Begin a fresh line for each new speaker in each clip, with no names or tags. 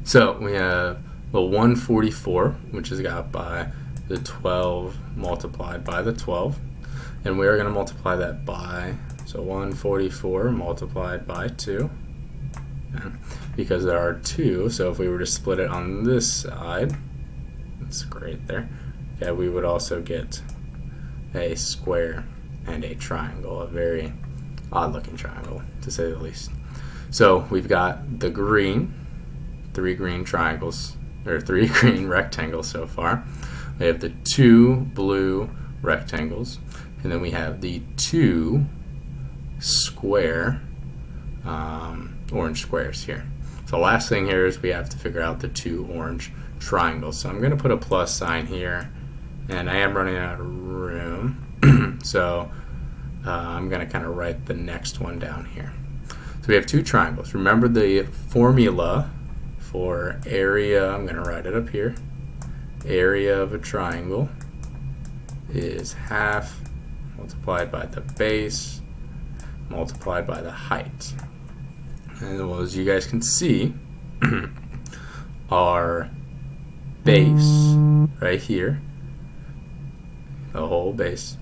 So we have the 144, which is got by the 12 multiplied by the 12. And we are going to multiply that by, so 144 multiplied by 2. Because there are 2, so if we were to split it on this side, that's great there. Okay, we would also get a square and a triangle, a very odd looking triangle to say the least. So we've got the green, 3 green triangles, or 3 green rectangles so far. We have the 2 blue rectangles, and then we have the 2 square orange squares here. So the last thing here is we have to figure out the 2 orange triangles. So I'm going to put a plus sign here, and I am running out of room. So I'm going to kind of write the next one down here. So we have 2 triangles. Remember the formula for area, I'm going to write it up here. Area of a triangle is half multiplied by the base multiplied by the height. And well, as you guys can see, our base right here, the whole base,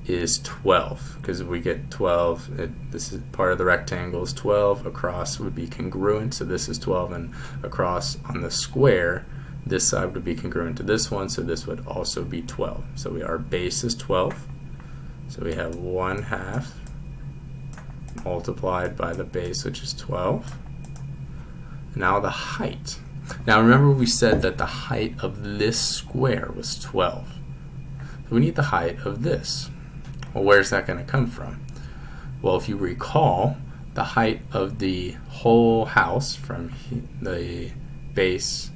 is 12, because we get 12, this is part of the rectangle is 12, across would be congruent, so this is 12, and across on the square, this side would be congruent to this one, so this would also be 12. So our base is 12, so we have 1/2 multiplied by the base, which is 12. Now the height. Now remember we said that the height of this square was 12. So we need the height of this. Well, where's that going to come from? Well, if you recall, the height of the whole house from the base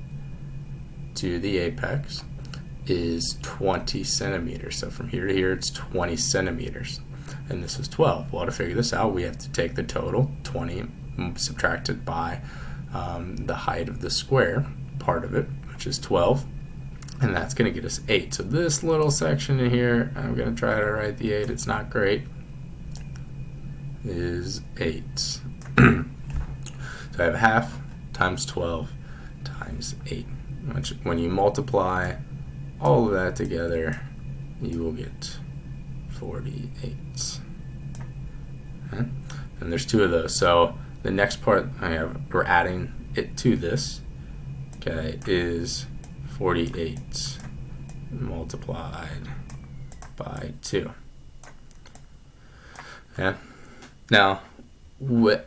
to the apex is 20 centimeters. So from here to here it's 20 centimeters. And this was 12. Well, to figure this out, we have to take the total, 20 subtracted by the height of the square, part of it, which is 12, and that's going to get us 8. So this little section in here, I'm going to try to write the 8, it's not great, is 8. So I have half times 12 times 8, which when you multiply all of that together, you will get 48. Okay. And there's 2 of those. So the next part we're adding it to this, okay, is 48 multiplied by 2. Okay. Now,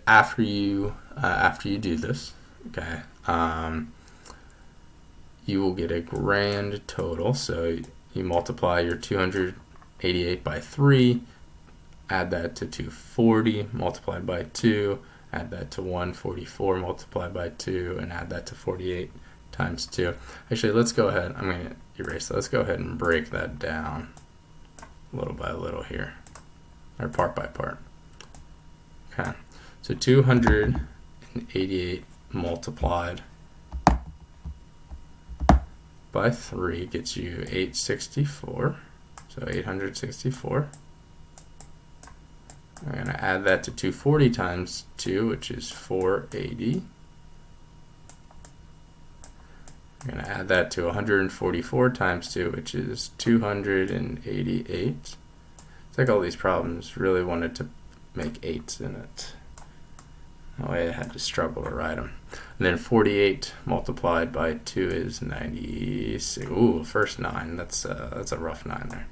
after you do this, okay, you will get a grand total. So you multiply your 288 by 3, add that to 240 multiplied by 2, add that to 144 multiplied by 2, and add that to 48 times 2. Actually, let's go ahead, I'm going to erase that. Let's go ahead and break that down little by little here, or part by part. Okay, so 288 multiplied by 3 gets you 864, so 864. I'm going to add that to 240 times 2, which is 480. I'm going to add that to 144 times 2, which is 288. It's like all these problems really wanted to make 8s in it. That way I had to struggle to write them. And then 48 multiplied by 2 is 96. Ooh, first 9. That's a rough 9 there.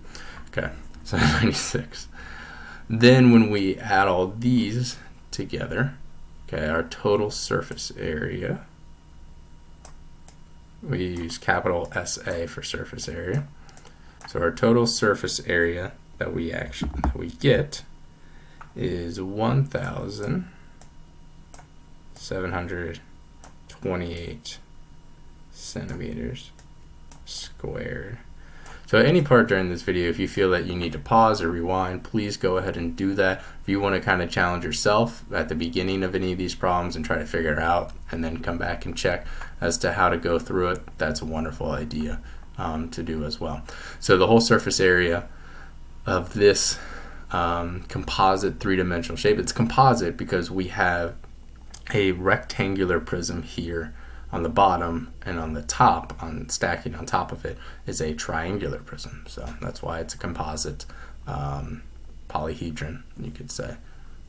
Okay, so 96. Then when we add all these together, okay, our total surface area, we use capital SA for surface area. So our total surface area that we get is 1,728 centimeters squared. So at any part during this video, if you feel that you need to pause or rewind, please go ahead and do that. If you want to kind of challenge yourself at the beginning of any of these problems and try to figure it out and then come back and check as to how to go through it, that's a wonderful idea to do as well. So the whole surface area of this composite 3-dimensional shape, it's composite because we have a rectangular prism here on the bottom, and on the top, on stacking on top of it, is a triangular prism. So that's why it's a composite polyhedron, you could say,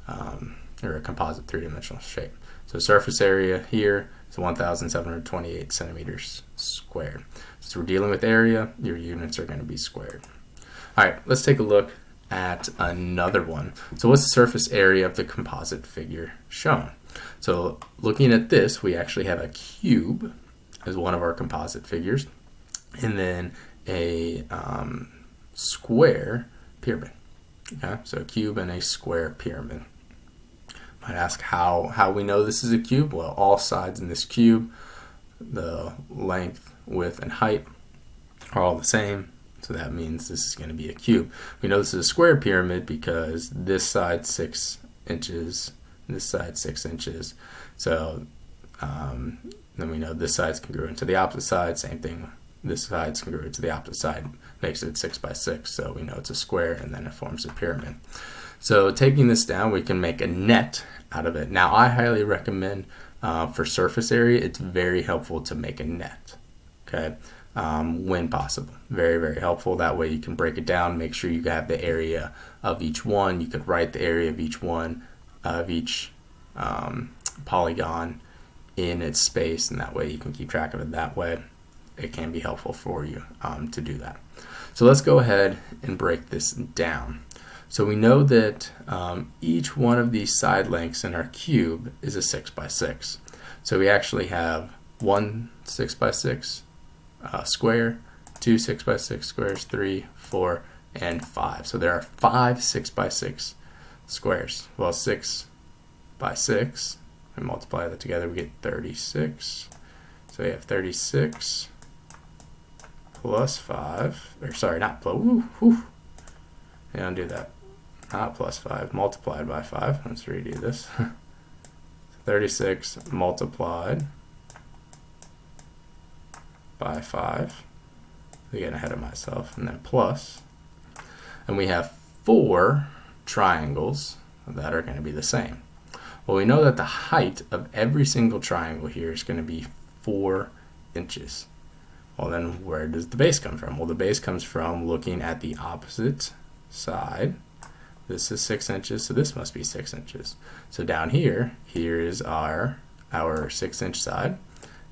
or a composite three-dimensional shape. So surface area here is 1,728 centimeters squared. So we're dealing with area, your units are going to be squared. All right, let's take a look at another one. So what's the surface area of the composite figure shown? So looking at this, we actually have a cube as one of our composite figures, and then a square pyramid. Okay, so a cube and a square pyramid. Might ask how we know this is a cube. Well, all sides in this cube, the length, width, and height are all the same. So that means this is going to be a cube. We know this is a square pyramid because this side 6 inches, this side 6 inches. So then we know this side's congruent to the opposite side. Same thing, this side's congruent to the opposite side. Makes it 6 by 6. So we know it's a square, and then it forms a pyramid. So taking this down, we can make a net out of it. Now, I highly recommend for surface area, it's very helpful to make a net, okay, when possible. Very, very helpful. That way you can break it down, make sure you have the area of each one. You could write the area of each one, of each polygon in its space, and that way you can keep track of it that way. It can be helpful for you to do that. So let's go ahead and break this down. So we know that each one of these side lengths in our cube is a 6 by 6. So we actually have one 6 by 6 square, two 6 by 6 squares, 3, 4, and 5. So there are 5 6 by 6 squares. Well, 6 by 6, and multiply that together, we get 36. So we have 36 plus 5, or sorry, not plus, yeah, undo that. Not plus 5, multiplied by 5. Let's redo this. 36 multiplied by 5. I'm getting ahead of myself. And then plus. And we have 4 triangles that are going to be the same. Well, we know that the height of every single triangle here is going to be 4 inches. Well, then where does the base come from? Well, the base comes from looking at the opposite side. This is 6 inches, so this must be 6 inches. So down here, here is our 6-inch side,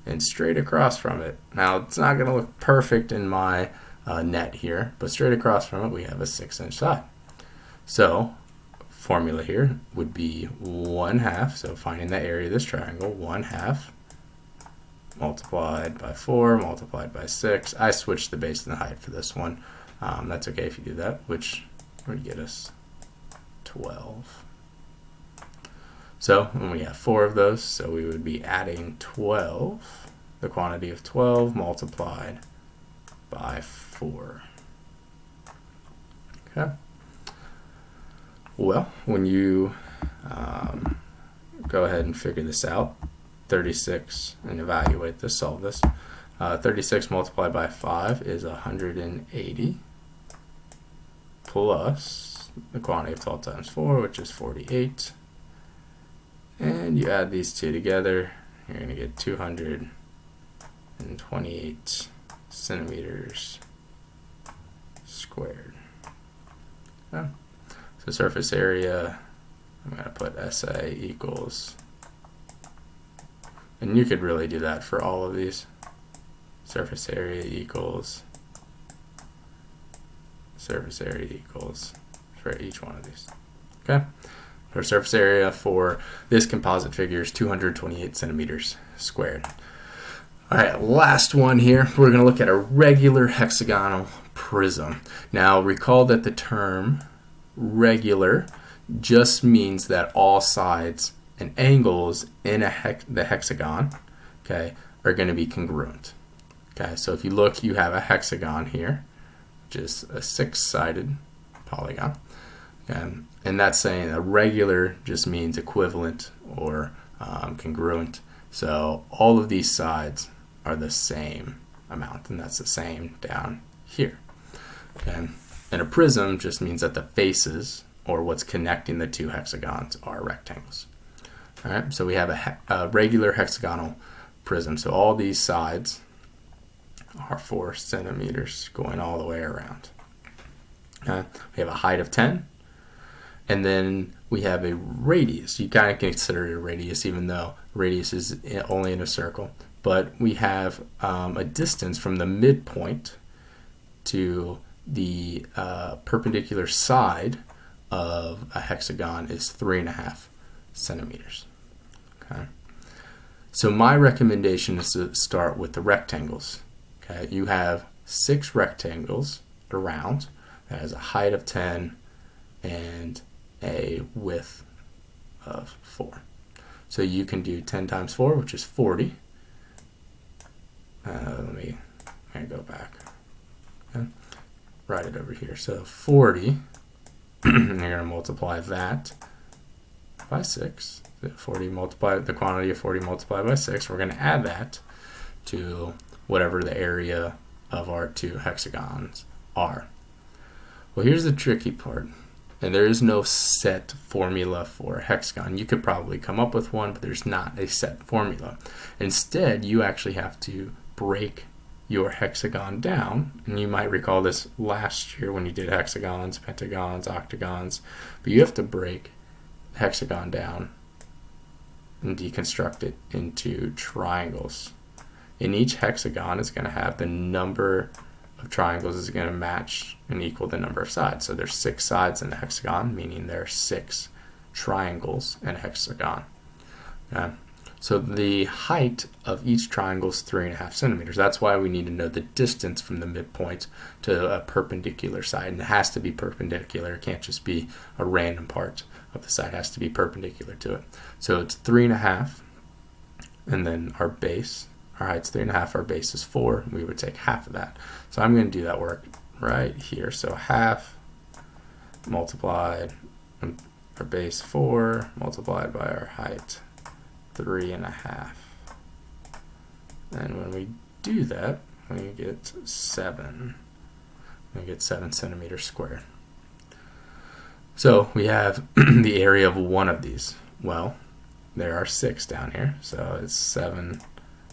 and straight across from it. Now, it's not going to look perfect in my net here, but straight across from it, we have a 6-inch side. So, formula here would be 1/2, so finding the area of this triangle, 1/2 multiplied by 4, multiplied by 6. I switched the base and the height for this one. That's okay if you do that, which would get us 12. So when we have 4 of those, so we would be adding 12, the quantity of 12 multiplied by 4. Okay. Well, when you go ahead and figure this out, 36, and evaluate this, solve this, 36 multiplied by 5 is 180 plus the quantity of 12 times 4, which is 48. And you add these two together, you're going to get 228 centimeters squared. Okay. So surface area, I'm going to put SA equals, and you could really do that for all of these. Surface area equals for each one of these. Okay, our surface area for this composite figure is 228 centimeters squared. All right, last one here. We're going to look at a regular hexagonal prism. Now, recall that the term regular just means that all sides and angles in the hexagon, okay, are going to be congruent. Okay, so if you look, you have a hexagon here, which is a 6-sided polygon. And that's saying a regular just means equivalent or congruent. So all of these sides are the same amount, and that's the same down here. Okay. And a prism just means that the faces, or what's connecting the two hexagons, are rectangles. All right, so we have a regular hexagonal prism. So all these sides are 4 centimeters going all the way around. We have a height of 10, and then we have a radius. You kind of consider it a radius, even though radius is only in a circle. But we have a distance from the midpoint to the perpendicular side of a hexagon is 3.5 centimeters. Okay. So my recommendation is to start with the rectangles. Okay. You have 6 rectangles around that has a height of 10 and a width of 4. So you can do 10 times 4, which is 40. Let me go back. Okay. Write it over here. So 40, you're going to multiply that by 6. 40 multiplied, the quantity of 40 multiplied by 6. We're going to add that to whatever the area of our 2 hexagons are. Well, here's the tricky part. And there is no set formula for a hexagon. You could probably come up with one, but there's not a set formula. Instead, you actually have to break your hexagon down. And you might recall this last year when you did hexagons, pentagons, octagons. But you have to break the hexagon down and deconstruct it into triangles. And each hexagon is going to have the number of triangles is going to match and equal the number of sides. So there's 6 sides in the hexagon, meaning there are 6 triangles in a hexagon. Okay. So the height of each triangle is 3.5 centimeters. That's why we need to know the distance from the midpoint to a perpendicular side. And it has to be perpendicular. It can't just be a random part of the side. It has to be perpendicular to it. So it's 3.5, and then our base. Our height's 3.5, our base is 4, we would take half of that. So I'm going to do that work right here. So half multiplied our base 4 multiplied by our height 3.5. And when we do that, we get 7. We get 7 centimeters squared. So we have the area of one of these. Well, there are 6 down here, so it's 7.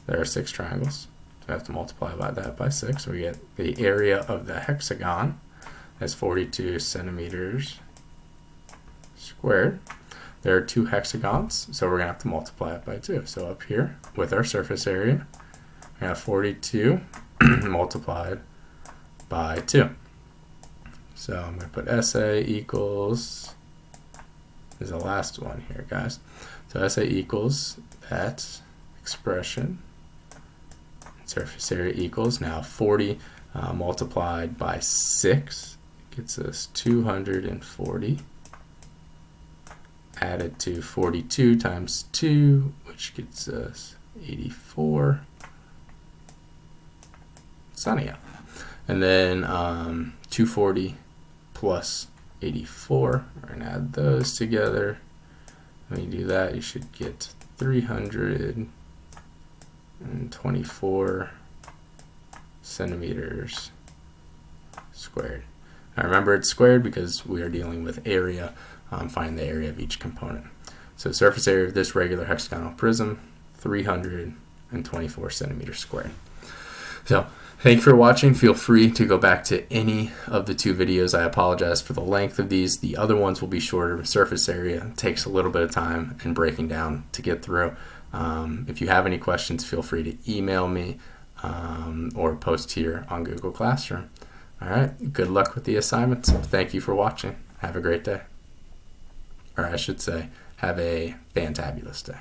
There are 6 triangles, so I have to multiply by that by 6. So we get the area of the hexagon as 42 centimeters squared. There are 2 hexagons, so we're going to have to multiply it by 2. So up here, with our surface area, we have 42 multiplied by 2. So I'm going to put SA equals, this is the last one here, guys. So SA equals that expression. Surface area equals now 40 multiplied by 6 gets us 240, added to 42 times 2, which gets us 84 sunny out. And then 240 plus 84, we're going to add those together. When you do that, you should get 324 centimeters squared. Now remember, it's squared because we are dealing with area. Find the area of each component. So surface area of this regular hexagonal prism, 324 centimeters squared. So thank you for watching. Feel free to go back to any of the 2 videos. I apologize for the length of these. The other ones will be shorter. Surface area takes a little bit of time and breaking down to get through. If you have any questions, feel free to email me or post here on Google Classroom. All right, good luck with the assignments. Thank you for watching. Have a great day. Or I should say, have a fantabulous day.